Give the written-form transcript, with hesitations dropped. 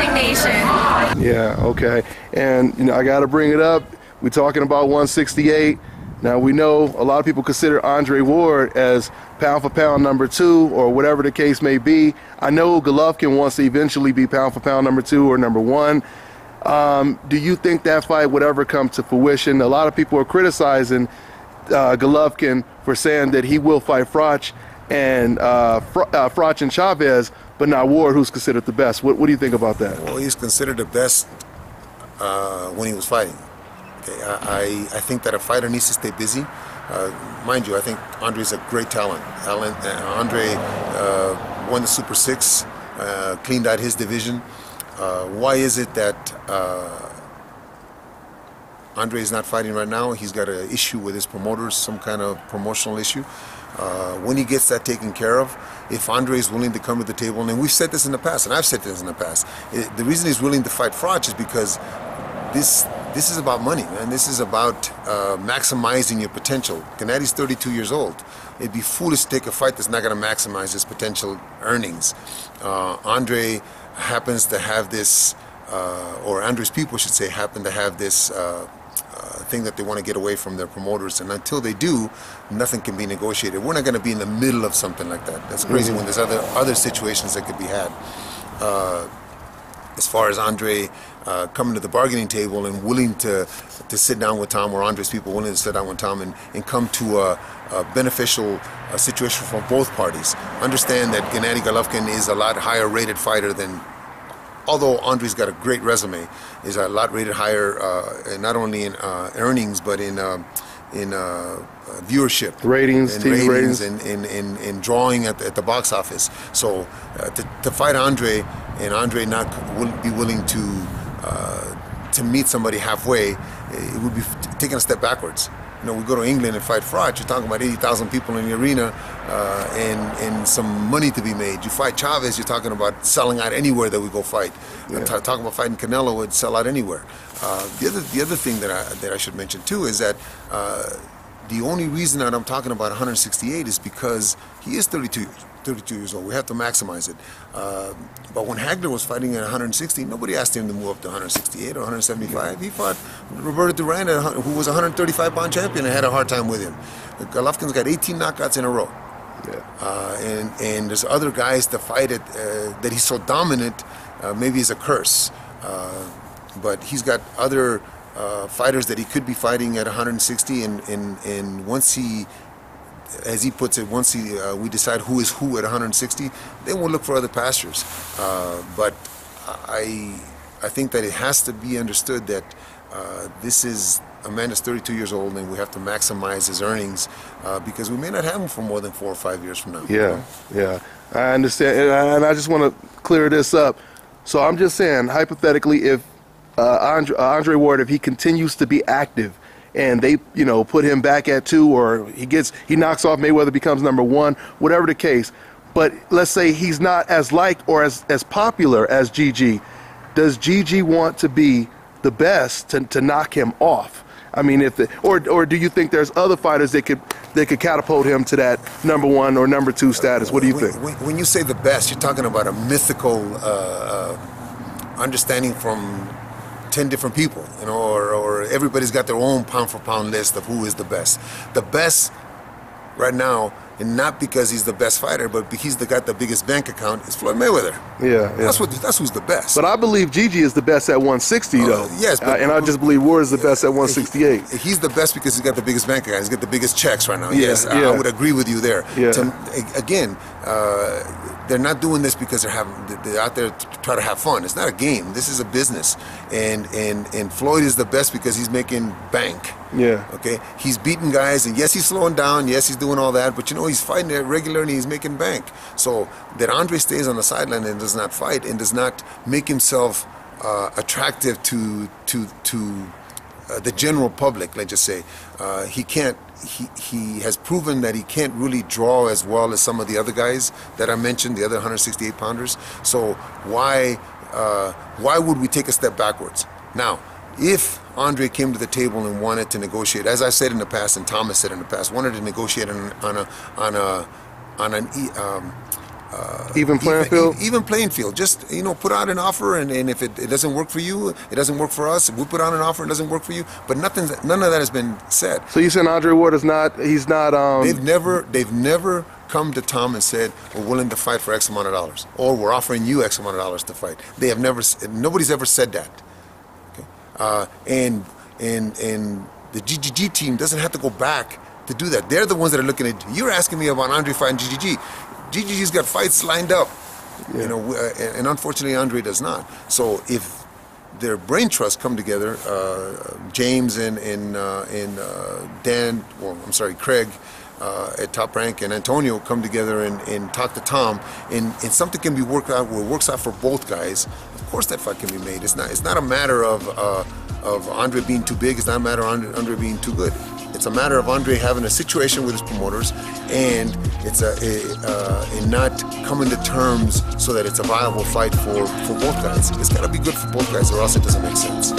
Boxing Nation. Yeah, okay. And, you know, I got to bring it up. We're talking about 168. Now, we know a lot of people consider Andre Ward as pound for pound number 2 or whatever the case may be. I know Golovkin wants to eventually be pound for pound number 2 or number 1. Do you think that fight would ever come to fruition? A lot of people are criticizing Golovkin for saying that he will fight Froch and Froch and Chavez, but not Ward, who's considered the best. What do you think about that? Well, he's considered the best when he was fighting. Okay, I think that a fighter needs to stay busy. Mind you, I think Andre's a great talent. Andre won the Super 6, cleaned out his division. Why is it that Andre is not fighting right now? He's got an issue with his promoters, some kind of promotional issue. When he gets that taken care of, if Andre is willing to come to the table, and we've said this in the past, and I've said this in the past, the reason he's willing to fight Froch is because this is about money, man. This is about maximizing your potential. Gennady's 32 years old. It'd be foolish to take a fight that's not going to maximize his potential earnings. Andre happens to have this, or Andre's people should say, happen to have this thing that they want to get away from their promoters, and until they do, nothing can be negotiated. We're not going to be in the middle of something like that. That's crazy when there's other situations that could be had. As far as Andre coming to the bargaining table and willing to sit down with Tom, or Andre's people willing to sit down with Tom and come to a beneficial situation for both parties. Understand that Gennady Golovkin is a lot higher rated fighter than, although Andre's got a great resume, is a lot rated higher, not only in earnings but in viewership, ratings, and TV ratings, and drawing at the box office. So to fight Andre, and Andre wouldn't be willing to meet somebody halfway, it would be taking a step backwards. You know, we go to England and fight Froch, you're talking about 80,000 people in the arena and some money to be made. You fight Chavez, you're talking about selling out anywhere that we go fight. Yeah. Talking about fighting Canelo would sell out anywhere. The other thing that I should mention too is that the only reason that I'm talking about 168 is because he is 32 years old. We have to maximize it. But when Hagler was fighting at 160, nobody asked him to move up to 168 or 175. He fought Roberto Duran, who was a 135-pound champion, and had a hard time with him. Golovkin's got 18 knockouts in a row. Yeah. And there's other guys to fight it that he's so dominant, maybe is a curse. But he's got other fighters that he could be fighting at 160, and once he, as he puts it, once we decide who is who at 160, then we'll look for other pastures. But I think that it has to be understood that this is a man that's 32 years old, and we have to maximize his earnings because we may not have him for more than 4 or 5 years from now. Yeah, yeah, I understand, and I just want to clear this up. So I'm just saying, hypothetically, if Andre Ward, if he continues to be active, and they, you know, put him back at 2, or he knocks off Mayweather, becomes number 1, whatever the case. But let's say he's not as liked or as popular as GG. Does GG want to be the best to knock him off? I mean, or do you think there's other fighters that could catapult him to that number 1 or number 2 status? What do you think? When you say the best, you're talking about a mythical understanding from 10 different people, you know, or everybody's got their own pound-for-pound list of who is the best. The best right now, and not because he's the best fighter, but because he's got the biggest bank account, is Floyd Mayweather. Yeah. That's who's the best. But I believe Gigi is the best at 160, though. Yes. And I just believe Ward is the best at 168. He's the best because he's got the biggest bank account. He's got the biggest checks right now. Yeah, Yes, yeah. I would agree with you there. Yeah. Again, they're not doing this because they're out there to try to have fun. It's not a game. This is a business. And Floyd is the best because he's making bank. Yeah. Okay. He's beating guys, and yes, he's slowing down. Yes, he's doing all that. But you know, he's fighting it regularly. He's making bank. So that Andre stays on the sideline and does not fight and does not make himself attractive to the general public. Let's just say he can't. He has proven that he can't really draw as well as some of the other guys that I mentioned, the other 168 pounders. So why would we take a step backwards? Now, if Andre came to the table and wanted to negotiate, as I said in the past, and Thomas said in the past, wanted to negotiate on even playing field. Even playing field. Just put out an offer, and if it doesn't work for you, it doesn't work for us. If we put out an offer, it doesn't work for you. But none of that has been said. So you saying Andre Ward is not? He's not. They've never come to Tom and said we're willing to fight for X amount of dollars, or we're offering you X amount of dollars to fight. They have never. Nobody's ever said that. Okay, and the GGG team doesn't have to go back to do that. They're the ones that are looking at. You're asking me about Andre fighting GGG. GGG's got fights lined up, Yeah. And unfortunately Andre does not. So if their brain trust come together, James and Dan, Craig at Top Rank and Antonio come together and talk to Tom, and something can be worked out where it works out for both guys. Of course that fight can be made. It's not a matter of Andre being too big. It's not a matter of Andre being too good. It's a matter of Andre having a situation with his promoters, and it's and not coming to terms so that it's a viable fight for both guys. It's got to be good for both guys, or else it doesn't make sense.